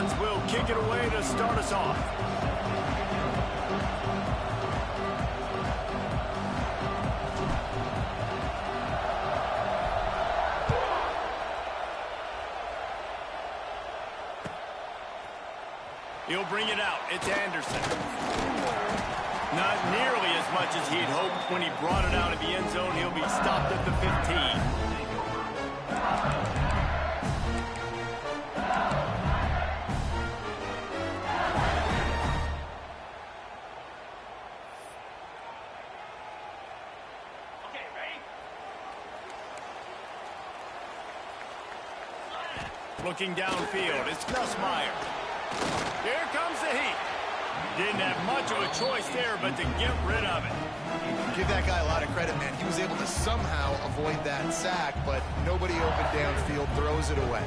defense will kick it away to start us off. He'll bring it out. It's Anderson. Not nearly as much as he'd hoped when he brought it out of the end zone. He'll be stopped at the 15. Looking downfield, it's Nussmeier. Here comes the heat. Didn't have much of a choice there, but to get rid of it. Give that guy a lot of credit, man. He was able to somehow avoid that sack, but nobody open downfield, throws it away.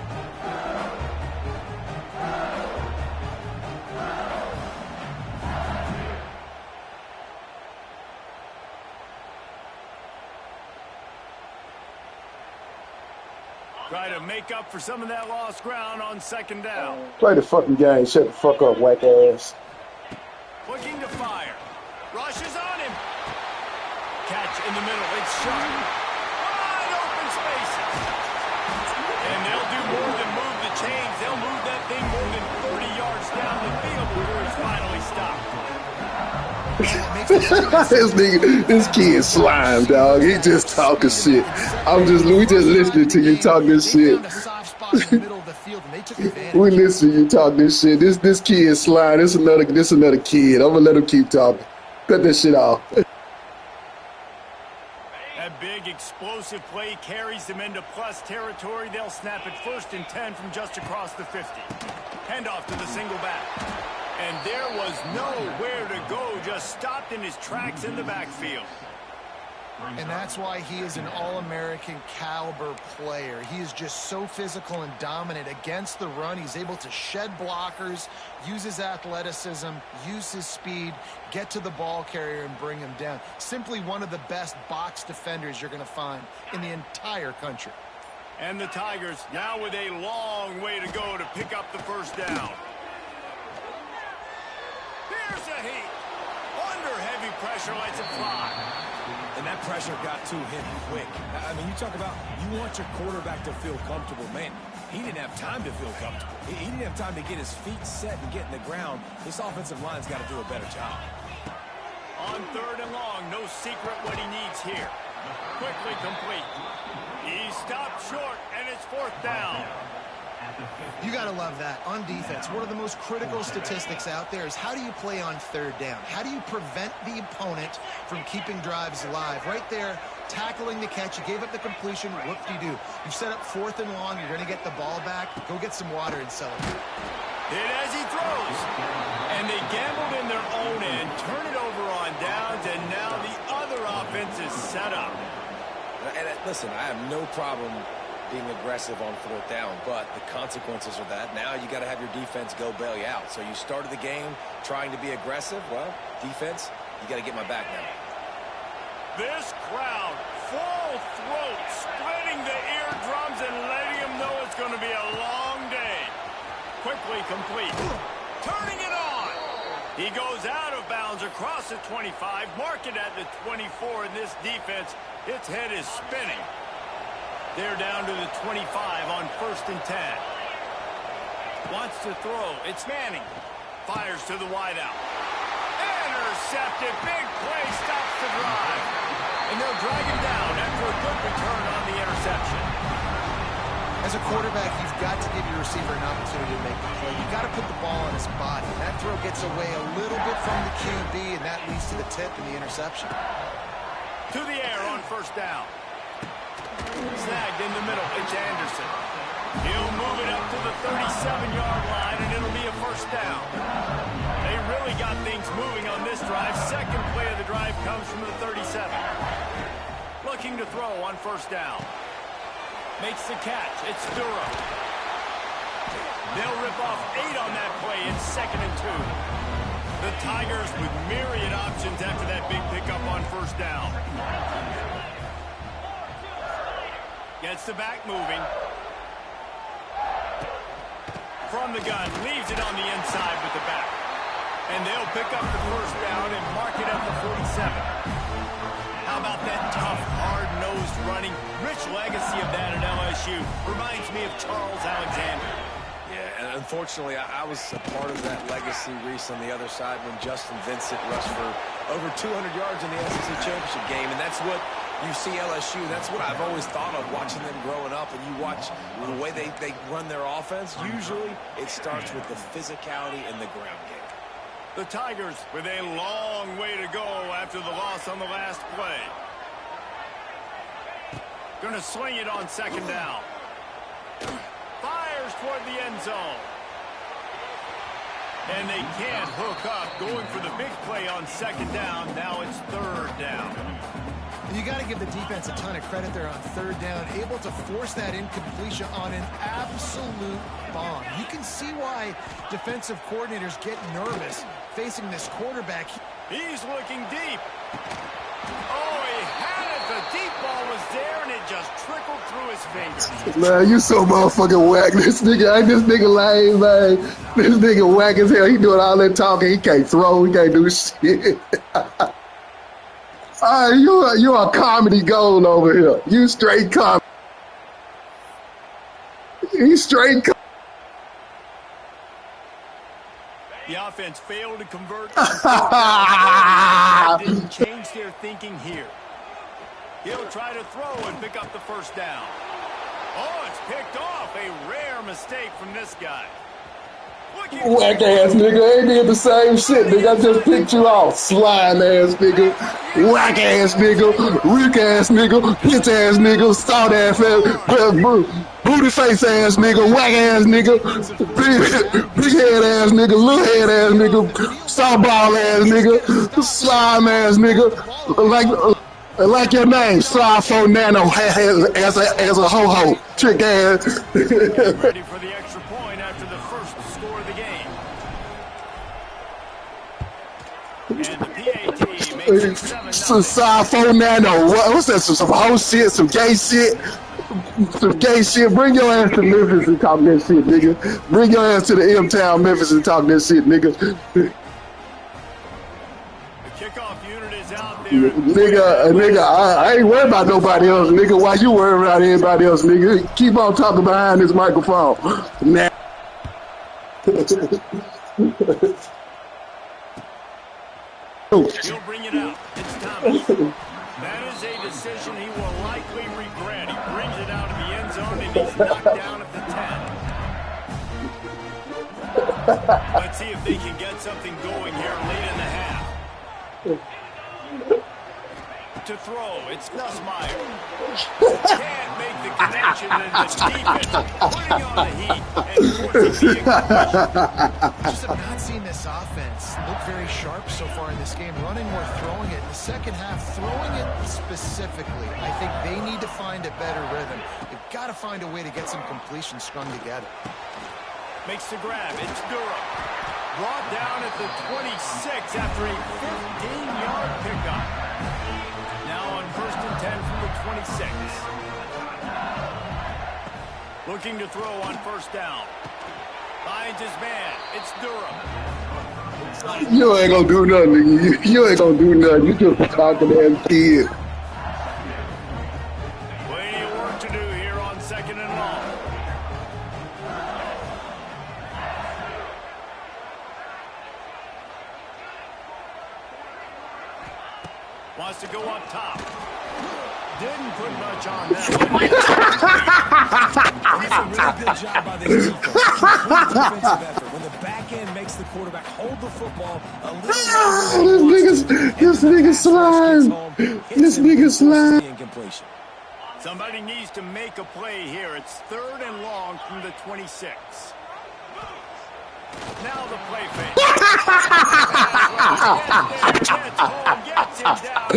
Try to make up for some of that lost ground on second down. Play the fucking game. Shut the fuck up, whack ass. Looking to fire. Rushes on him. Catch in the middle. It's sharp. Wide open spaces. And they'll do more than move the chains. They'll move that thing more than 30 yards down the field before he's finally stopped. This kid slime, dog. He just talking shit. We just listening to you talk this shit. We listen to you talk this shit. This kid slime. This another kid. I'm gonna let him keep talking. Cut that shit off. That big explosive play carries them into plus territory. They'll snap it 1st and 10 from just across the 50. Handoff to the single back. And there was nowhere to go, just stopped in his tracks in the backfield. And that's why he is an All-American caliber player. He is just so physical and dominant against the run. He's able to shed blockers, use his athleticism, use his speed, get to the ball carrier and bring him down. Simply one of the best box defenders you're going to find in the entire country. And the Tigers now with a long way to go to pick up the 1st down. Here's a heat. Under heavy pressure, lets it fly. And that pressure got to him quick. I mean, you talk about you want your quarterback to feel comfortable. Man, he didn't have time to feel comfortable. He didn't have time to get his feet set and get in the ground. This offensive line's got to do a better job. On 3rd and long, no secret what he needs here. Quickly complete. He stopped short, and it's 4th down. You got to love that. On defense, one of the most critical statistics out there is how do you play on 3rd down? How do you prevent the opponent from keeping drives alive? Right there, tackling the catch. You gave up the completion. Whoop-de-doo. You've set up 4th and long. You're going to get the ball back. Go get some water and celebrate. Hit as he throws. And they gambled in their own end, turn it over on downs, and now the other offense is set up. And listen, I have no problem being aggressive on 4th down, but the consequences are that now you got to have your defense go bail you out. So you started the game trying to be aggressive. Well, defense, you got to get my back now. This crowd, full throat, splitting the eardrums and letting them know it's going to be a long day. Quickly complete. Turning it on. He goes out of bounds across the 25, mark it at the 24, and this defense, its head is spinning. They're down to the 25 on 1st and 10. Wants to throw. It's Manning. Fires to the wideout. Intercepted. Big play stops the drive. And they'll drag him down after a good return on the interception. As a quarterback, you've got to give your receiver an opportunity to make the play. You've got to put the ball on his body. That throw gets away a little bit from the QB, and that leads to the tip and the interception. To the air on 1st down. Snagged in the middle. It's Anderson. He'll move it up to the 37-yard line, and it'll be a 1st down. They really got things moving on this drive. Second play of the drive comes from the 37. Looking to throw on 1st down. Makes the catch. It's Duro. They'll rip off 8 on that play. It's 2nd and 2. The Tigers with myriad options after that big pickup on 1st down. Gets the back moving. from the gun, leaves it on the inside with the back. And they'll pick up the first down and mark it at the 47. How about that tough, hard-nosed running? Rich legacy of that at LSU. Reminds me of Charles Alexander. Yeah, and unfortunately, I was a part of that legacy, Reese, on the other side when Justin Vincent rushed for over 200 yards in the SEC Championship game. And that's what you see LSU. That's what I've always thought of watching them growing up. And you watch the way they run their offense. Usually, it starts with the physicality in the ground game. The Tigers with a long way to go after the loss on the last play. Going to swing it on second down. Fires toward the end zone. And they can't hook up. Going for the big play on second down. Now it's third down. And you got to give the defense a ton of credit there on third down. Able to force that incompletion on an absolute bomb. You can see why defensive coordinators get nervous facing this quarterback. He's looking deep. Oh, he had it. The deep ball was there, and it just trickled through his fingers. Man, you so motherfucking whack. This nigga lame, man. This nigga whack as hell. He doing all that talking. He can't throw. He can't do shit. You are comedy gold over here. You straight comedy. You straight comedy. The offense failed to convert. Didn't change their thinking here. He'll try to throw and pick up the first down. Oh, it's picked off. A rare mistake from this guy. Whack ass nigga, ain't did the same shit, nigga. I just picked you off. Slime ass nigga, whack ass nigga, weak ass nigga, bitch ass nigga, salt ass booty face ass nigga, whack ass nigga, big head ass nigga, little head ass nigga, softball ass nigga, slime ass nigga, like your name, Slide 4 Nano as a ho-ho, trick ass. Ready for the extra point after the first score of the game. And the PAT makes it 7-0. Some Slide 4 Nano, what's that, some whole shit, some gay shit? Some gay shit. Bring your ass to Memphis and talk that shit, nigga. Bring your ass to the M-Town Memphis and talk that shit, nigga. Kickoff unit is out there. Nigga, I ain't worried about nobody else, nigga. Why you worried about everybody else, nigga? Keep on talking behind this microphone. Nah. He'll bring it out. It's Thomas. That is a decision he will likely regret. He brings it out of the end zone and he's knocked down at the 10. Let's see if they can get something going here late in the half. To throw, it's Nussmeier. Can't make the connection, and the defense putting on the heat and forcing the incompletion. Just have not seen this offense look very sharp so far in this game. Running more, throwing it. In the second half, throwing it specifically. I think they need to find a better rhythm. They've got to find a way to get some completion strung together. Makes the grab. It's Durham. Brought down at the 26 after a 15-yard pickup. Now on 1st and 10 from the 26. Looking to throw on first down. Finds his man. It's Durham. You ain't gonna do nothing, nigga. You ain't gonna do nothing. You just talking to that kid. Plenty of work to do here on second and long. Wants to go up top. Didn't put much on that one. It's a really good job by this defense. Defensive effort. When the back end makes the quarterback hold the football a little longer. This nigga slime. This nigga slime. Somebody needs to make a play here. It's 3rd and long from the 26. Now the play fake. Gets it down.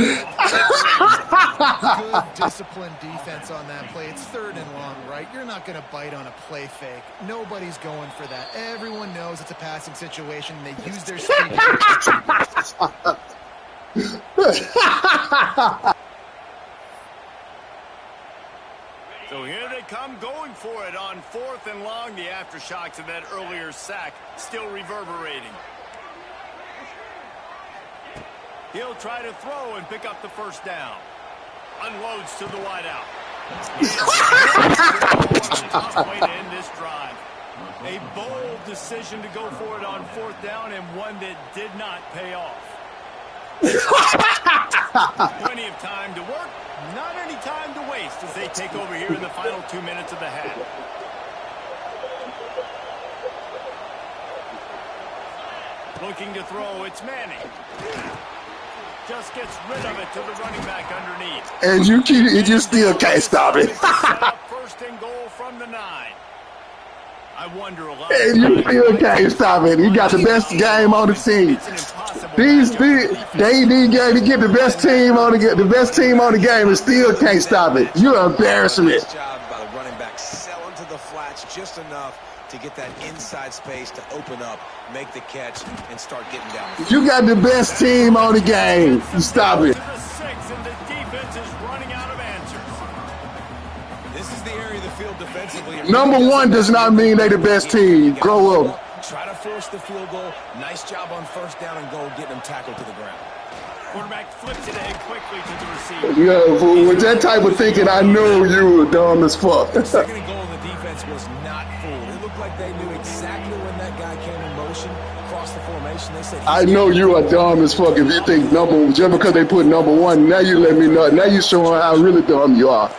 Good disciplined defense on that play. It's 3rd and long, right? You're not going to bite on a play fake. Nobody's going for that. Everyone knows it's a passing situation. They use their speed. So here they come going for it on 4th and long. The aftershocks of that earlier sack still reverberating. He'll try to throw and pick up the first down. Unloads to the wideout. Tough way to end this drive. A bold decision to go for it on 4th down, and one that did not pay off. Plenty of time to work, not any time to waste as they take over here in the final 2 minutes of the half. Looking to throw, it's Manning. Just gets rid of it to the running back underneath. And you still can't stop it. First and goal from the 9. I wonder a lot. And you still can't stop it. You got the best game on the team. They need to get the best team on the game and still can't stop it. You're an embarrassment. Nice job by the running back, selling to the flats just enough to get that inside space to open up, make the catch, and start getting down. You got the best team on the game. Stop it. Number one does not mean they the best team. Grow up. Try to force the field goal. Nice job on 1st down and goal, getting them tackled to the ground. Quarterback flips it ahead quickly to the receiver. Yeah, with that type of thinking, I know you were dumb as fuck. Second and goal, the defense was not fooled. It looked like they knew exactly when that guy came in motion across the formation. They said, I know you are dumb as fuck if you think just because they put number one. Now you let me know. Now you showing how really dumb you are.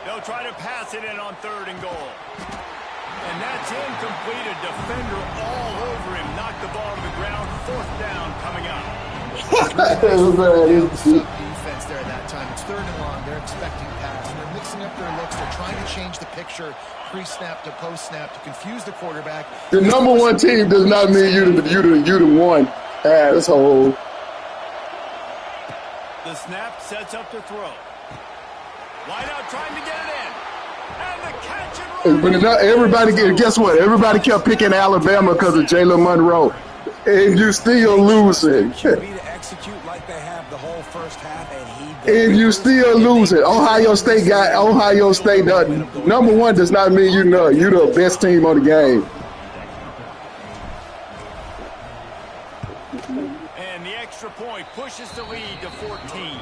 They'll try to pass it in on 3rd and goal. And that's incomplete. A defender all over him. Knocked the ball to the ground. 4th down coming up. Defense there at that time. It's 3rd and long. They're expecting pass. They're mixing up their looks. They're trying to change the picture pre-snap to post-snap to confuse the quarterback. The number one team does not mean you the one. Asshole. The snap sets up the throw. Wide out trying to get it in. And the catch and run. But everybody, guess what? Everybody kept picking Alabama because of Jalen Monroe. And you still losing. Execute like they have the whole first half, and you still losing. Ohio State. Number one does not mean you the best team on the game. And the extra point pushes the lead to 14.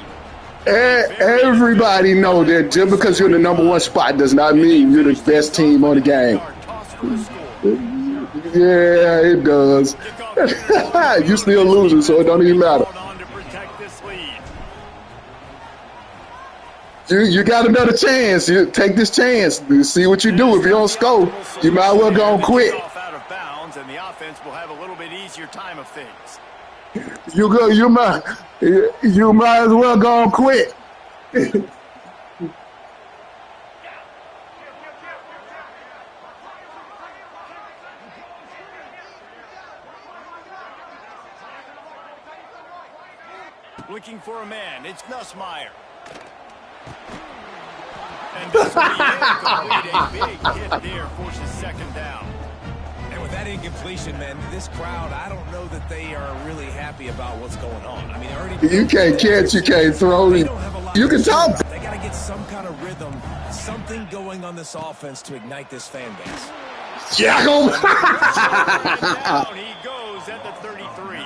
Everybody know that just because you're in the number one spot does not mean you're the best team on the game. Yeah, it does. You still losing, so it don't even matter. You got another chance. You take this chance. You see what you do. If you don't score, you might as well go and quit. Out of bounds, and the offense will have a little bit easier time of things. You might as well go and quit. Looking for a man. It's Nussmeier. And this will be a big hit there, forces 2nd down. And with that incompletion, man, this crowd, I don't know that they are really happy about what's going on. I mean, they already you can't catch, you can't throw. You can talk. They got to get some kind of rhythm, something going on this offense to ignite this fan base. Jackal. Down he goes at the 33.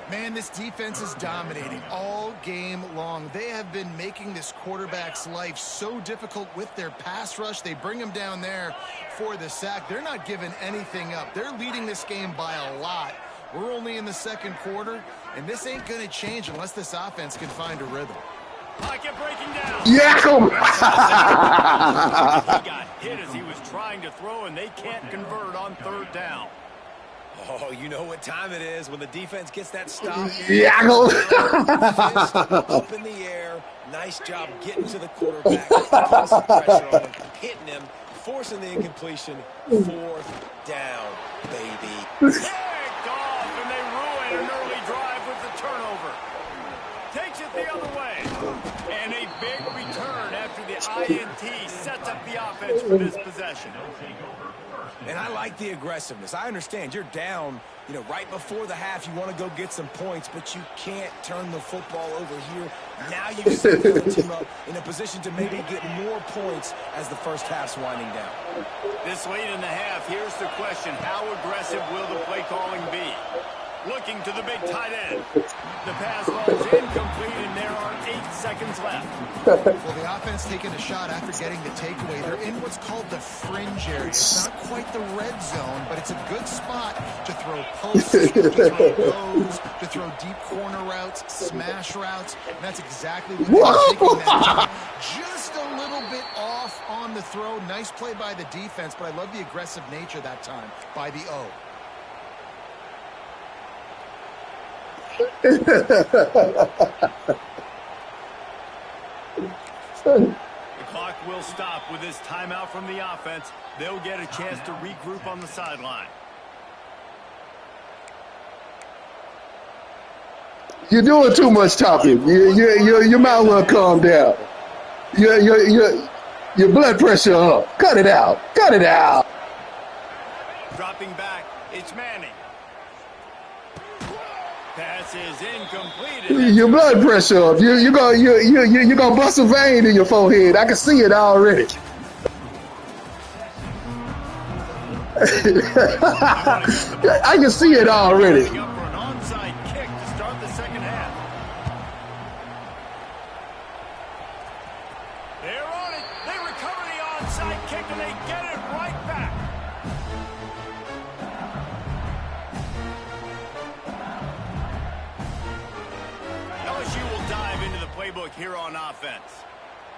Man, this defense is dominating all game long. They have been making this quarterback's life so difficult with their pass rush. They bring him down there for the sack. They're not giving anything up. They're leading this game by a lot. We're only in the 2nd quarter, and this ain't going to change unless this offense can find a rhythm. Pocket breaking down. Jackal. He got hit as he was trying to throw, and they can't convert on 3rd down. Oh, you know what time it is when the defense gets that stop. Jackal. Up in the air. Nice job getting to the quarterback, putting some pressure on him, hitting him, forcing the incompletion. 4th down, baby. Picked off, and they ruin an early drive with the turnover. Takes it the other way. And a big return after the INT sets up the offense for this possession. And I like the aggressiveness. I understand you're down, right before the half. You want to go get some points, but you can't turn the football over here. Now you set the team up in a position to maybe get more points as the first half's winding down. This late in the half, here's the question. How aggressive will the play calling be? Looking to the big tight end. The pass falls incomplete, and there are 8 seconds left. Well, the offense taking a shot after getting the takeaway. They're in what's called the fringe area. It's not quite the red zone, but it's a good spot to throw posts, to throw goes, to throw deep corner routes, smash routes, and that's exactly what they're taking that time. Just a little bit off on the throw. Nice play by the defense, but I love the aggressive nature that time by the O. The clock will stop with this timeout from the offense. They'll get a chance to regroup on the sideline. You're doing too much talking. You might well calm down. Your blood pressure up. Cut it out. Cut it out. Dropping back, it's Manning. Pass is incomplete. Your blood pressure up. You're gonna bust a vein in your forehead. I can see it already. I can see it already. Up for an onside kick to start the second half. They're on it. They recover the onside kick and they get it right back. LSU will dive into the playbook here on offense.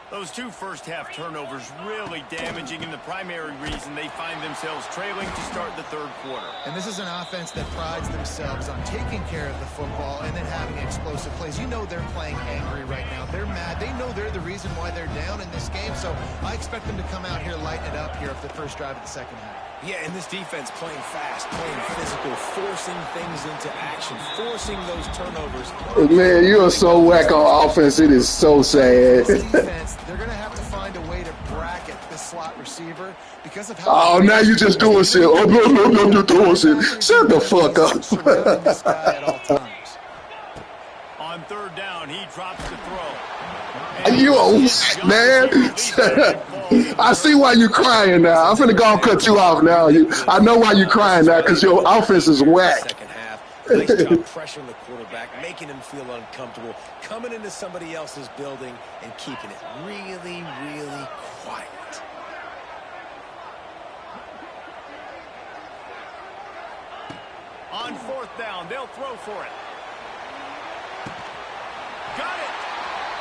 Those 2 first-half turnovers really damaging, and the primary reason they find themselves trailing to start the third quarter. And this is an offense that prides themselves on taking care of the football and then having explosive plays. You know they're playing angry right now. They're mad. They know they're the reason why they're down in this game, so I expect them to come out here, lighten it up here for the first drive of the second half. Yeah, and this defense playing fast, playing physical, forcing things into action, forcing those turnovers. Man, you are so whack on offense. It is so sad. This defense, they're going to have to find a way to bracket this slot receiver because of how... Oh, now you just doing shit. Oh, no, you're doing shit. Shut the fuck up. Surrounding this guy at all times. On third down, he drops the throw. You man. I see why you're crying now. I'm finna go and cut you off now. I know why you're crying now, because your offense is whack. Second half, nice job pressuring the quarterback, making him feel uncomfortable, coming into somebody else's building and keeping it really, really quiet. On fourth down, they'll throw for it. Got it.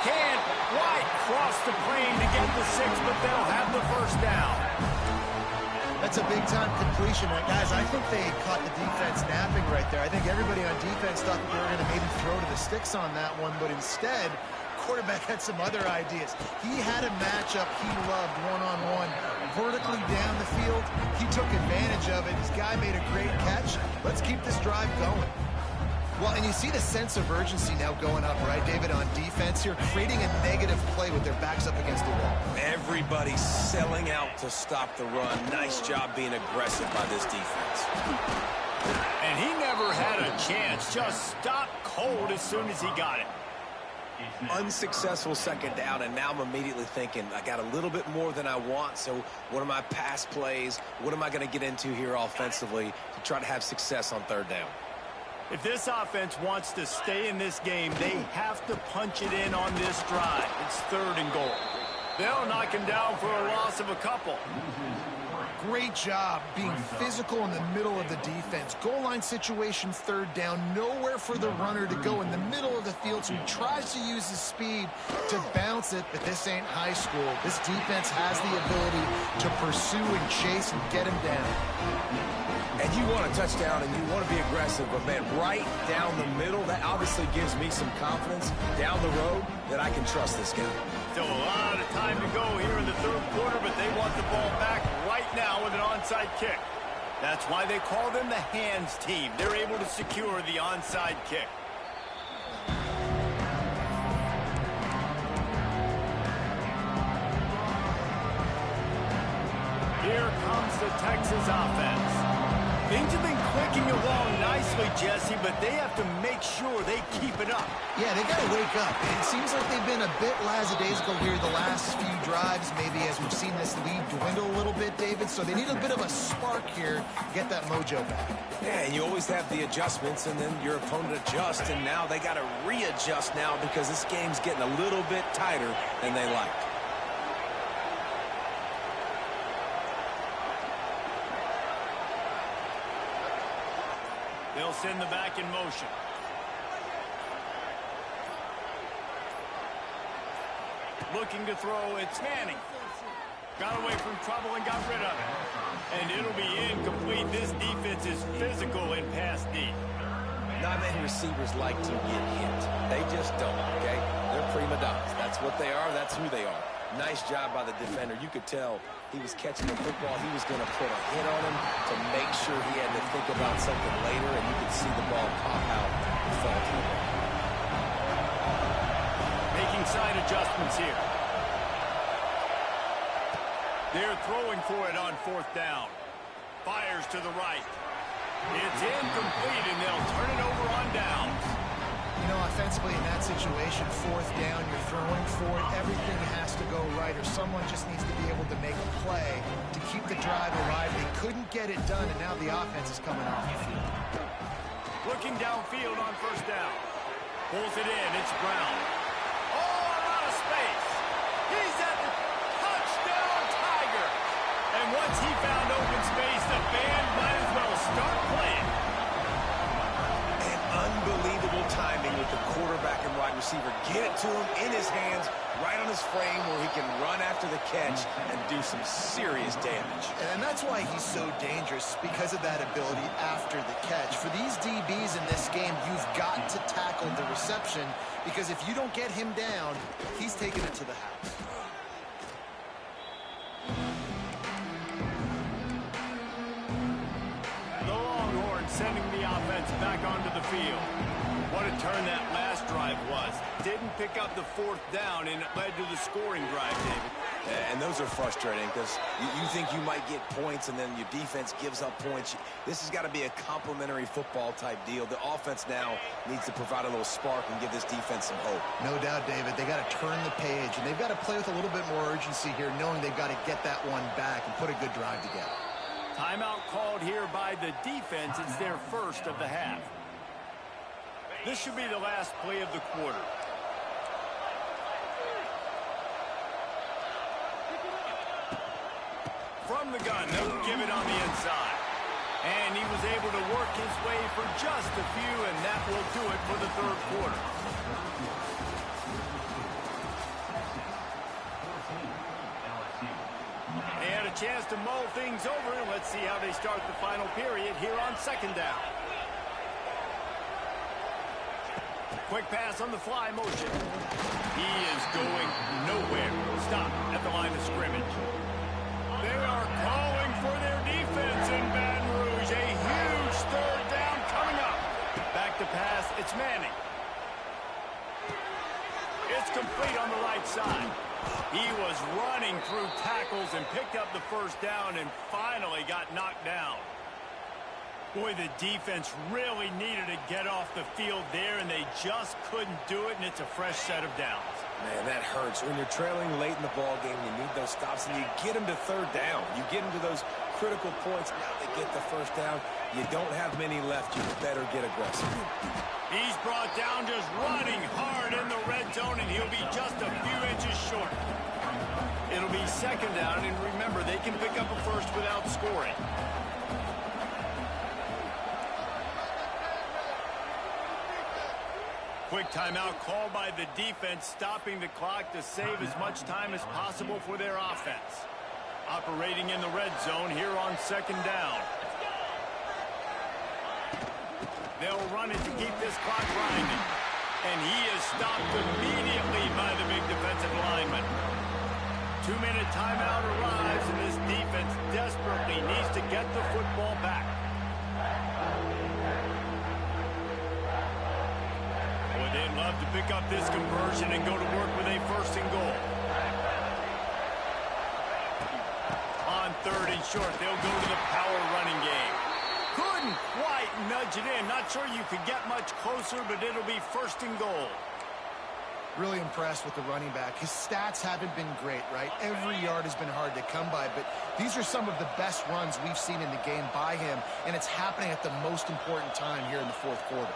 Can't quite cross the plane to get the 6, but they'll have the first down. That's a big-time completion. Guys, I think they caught the defense napping right there. I think everybody on defense thought that they were going to maybe throw to the sticks on that one, but instead, quarterback had some other ideas. He had a matchup he loved one-on-one, vertically down the field. He took advantage of it. His guy made a great catch. Let's keep this drive going. Well, and you see the sense of urgency now going up, right, David, on defense here, creating a negative play with their backs up against the wall. Everybody's selling out to stop the run. Nice job being aggressive by this defense. And he never had a chance. Just stopped cold as soon as he got it. Unsuccessful second down, and now I'm immediately thinking, I got a little bit more than I want, so what are my pass plays? What am I going to get into here offensively to try to have success on third down? If this offense wants to stay in this game, they have to punch it in on this drive. It's 3rd and goal. They'll knock him down for a loss of a couple. Great job being physical in the middle of the defense. Goal line situation, 3rd down. Nowhere for the runner to go in the middle of the field, so he tries to use his speed to bounce it, but this ain't high school. This defense has the ability to pursue and chase and get him down. And you want a touchdown and you want to be aggressive, but, man, right down the middle, that obviously gives me some confidence down the road that I can trust this guy. Still a lot of time to go here in the 3rd quarter, but they want the ball back right now with an onside kick. That's why they call them the hands team. They're able to secure the onside kick. the Texas offense. Things have been clicking along nicely, Jesse, but they have to make sure they keep it up. Yeah, they got to wake up. It seems like they've been a bit lackadaisical here the last few drives, maybe as we've seen this lead dwindle a little bit, David. So they need a bit of a spark here to get that mojo back. Yeah, and you always have the adjustments, and then your opponent adjusts, and now they got to readjust now because this game's getting a little bit tighter than they like. They'll send the back in motion. Looking to throw, it's Manning. Got away from trouble and got rid of it. And it'll be incomplete. This defense is physical in pass D. Not many receivers like to get hit. They just don't, okay? They're prima donnas. That's what they are. That's who they are. Nice job by the defender. You could tell he was catching the football. He was going to put a hit on him to make sure he had to think about something later, and you could see the ball pop out and fall to the ground. Making side adjustments here. They're throwing for it on 4th down. Fires to the right. It's incomplete, and they'll turn it over on downs. You know, offensively in that situation, 4th down, you're throwing for it. Everything has to go right, or someone just needs to be able to make a play to keep the drive alive. They couldn't get it done, and now the offense is coming off the field. Looking downfield on 1st down. Pulls it in. It's Brown. Oh, a lot of space. He's at the touchdown, Tiger. And once he found open space, the band might as well start playing. And unbelievable timing with the quarterback and wide receiver. Get it to him in his hands, right on his frame where he can run after the catch and do some serious damage. And that's why he's so dangerous, because of that ability after the catch. For these DBs in this game, you've got to tackle the reception, because if you don't get him down, he's taking it to the house. The Longhorns sending the offense back onto the field. What a turn that last drive was. Didn't pick up the 4th down, and it led to the scoring drive, David. And those are frustrating because you think you might get points and then your defense gives up points. This has got to be a complementary football type deal. The offense now needs to provide a little spark and give this defense some hope. No doubt, David. They got to turn the page, and they've got to play with a little bit more urgency here, knowing they've got to get that one back and put a good drive together. Timeout called here by the defense. It's their first of the half. This should be the last play of the quarter. From the gun, they'll give it on the inside. And he was able to work his way for just a few, and that will do it for the 3rd quarter. They had a chance to mull things over, and let's see how they start the final period here on 2nd down. Quick pass on the fly motion. He is going nowhere. Stop at the line of scrimmage. They are calling for their defense in Baton Rouge. A huge 3rd down coming up. Back to pass. It's Manning. It's complete on the right side. He was running through tackles and picked up the 1st down and finally got knocked down. Boy, the defense really needed to get off the field there, and they just couldn't do it, and it's a fresh set of downs. Man, that hurts. When you're trailing late in the ball game, you need those stops, and you get them to 3rd down. You get them to those critical points. Now they get the 1st down. You don't have many left. You better get aggressive. He's brought down just running hard in the red zone, and he'll be just a few inches short. It'll be 2nd down, and remember, they can pick up a first without scoring. Quick timeout called by the defense, stopping the clock to save as much time as possible for their offense. Operating in the red zone here on 2nd down. They'll run it to keep this clock grinding. And he is stopped immediately by the big defensive lineman. 2-minute timeout arrives, and this defense desperately needs to get the football back. They'd love to pick up this conversion and go to work with a 1st and goal. On 3rd and short. They'll go to the power running game. Couldn't quite nudge it in. Not sure you could get much closer, but it'll be 1st and goal. Really impressed with the running back. His stats haven't been great, right? Every yard has been hard to come by, but these are some of the best runs we've seen in the game by him, and it's happening at the most important time here in the 4th quarter.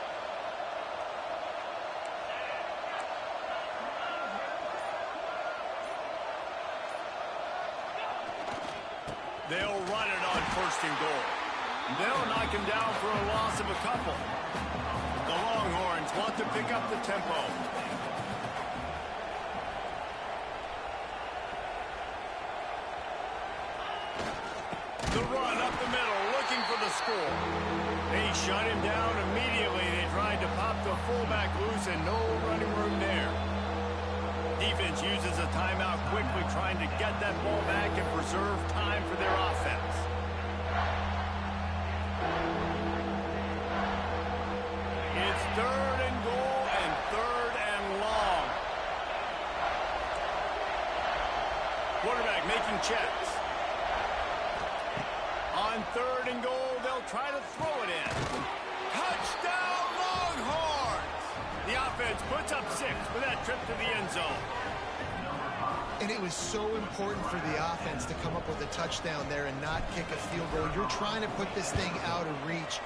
They'll run it on 1st and goal. They'll knock him down for a loss of a couple. The Longhorns want to pick up the tempo. The run up the middle, looking for the score. They shut him down immediately. They tried to pop the fullback loose and no running room there. Defense uses a timeout quickly, trying to get that ball back and preserve time for their offense. It's 3rd and goal and 3rd and long. Quarterback making checks. On 3rd and goal, they'll try to throw it in. Touchdown, Longhorns! The offense puts up 6 with that trip to the end zone. And it was so important for the offense to come up with a touchdown there and not kick a field goal. You're trying to put this thing out of reach.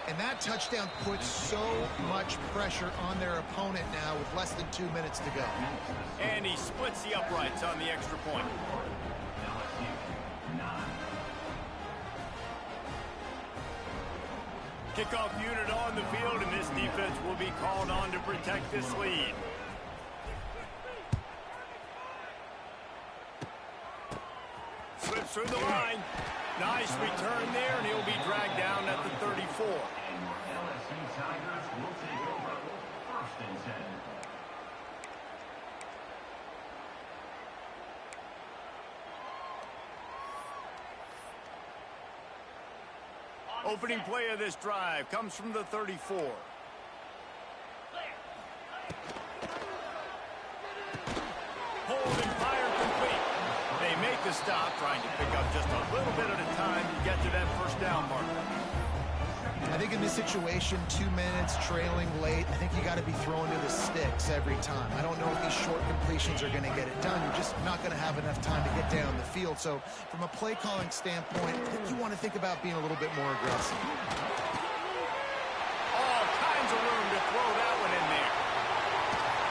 And that touchdown puts so much pressure on their opponent now with less than 2 minutes to go. And he splits the uprights on the extra point. Kickoff unit on the field, and this defense will be called on to protect this lead. Slips through the line. Nice return there, and he'll be dragged down at the 34. Opening play of this drive comes from the 34. Hold and fire complete. They make the stop, trying to pick up just a little bit at a time to get to that 1st down marker. I think in this situation, 2 minutes, trailing late, I think you got to be throwing to the sticks every time. I don't know if these short completions are going to get it done. You're just not going to have enough time to get down the field. So from a play calling standpoint, I think you want to think about being a little bit more aggressive. All kinds of room to throw that one in there.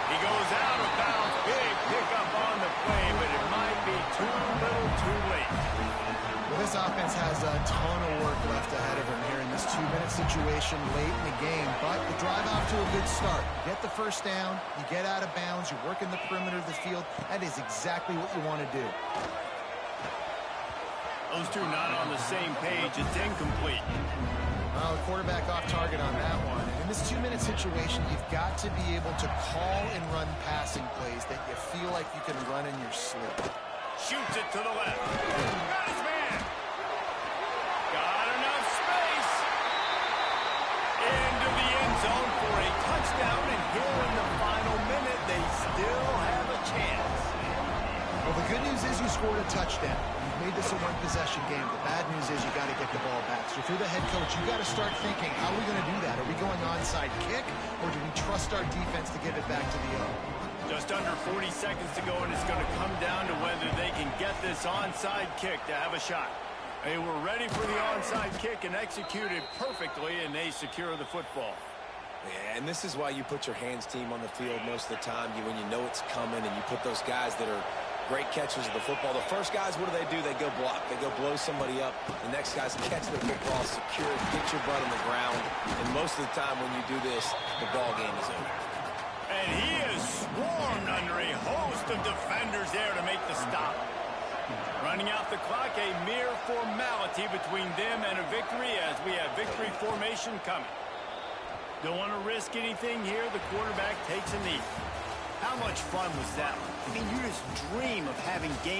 He goes out of bounds. Big pickup on the play, but it might be too little too late. Well, this offense has a ton of work left ahead of them here in this 2-minute situation late in the game, but the drive off to a good start. You get the 1st down, you get out of bounds, you're working the perimeter of the field. That is exactly what you want to do. Those two not on the same page. It's incomplete. Well, the quarterback off target on that one. And in this 2-minute situation, you've got to be able to call and run passing plays that you feel like you can run in your sleep. Shoots it to the left. Got his man. Got enough space. Into the end zone for a touchdown. And here in the final minute, they still have a chance. Well, the good news is you scored a touchdown. You've made this a one-possession game. The bad news is you got to get the ball back. So if you're the head coach, you got to start thinking, how are we going to do that? Are we going onside kick, or do we trust our defense to give it back to the O? Just under 40 seconds to go, and it's going to come down to whether they can get this onside kick to have a shot. They were ready for the onside kick and executed perfectly, and they secure the football. Yeah, and this is why you put your hands team on the field most of the time, when you know it's coming, and you put those guys that are great catchers of the football. The first guys, what do? They go block. They go blow somebody up. The next guys catch the football, secure it, get your butt on the ground. And most of the time when you do this, the ball game is over. And he is swarmed under a host of defenders there to make the stop. Running out the clock, a mere formality between them and a victory as we have victory formation coming. Don't want to risk anything here. The quarterback takes a knee. How much fun was that? I mean, you just dream of having game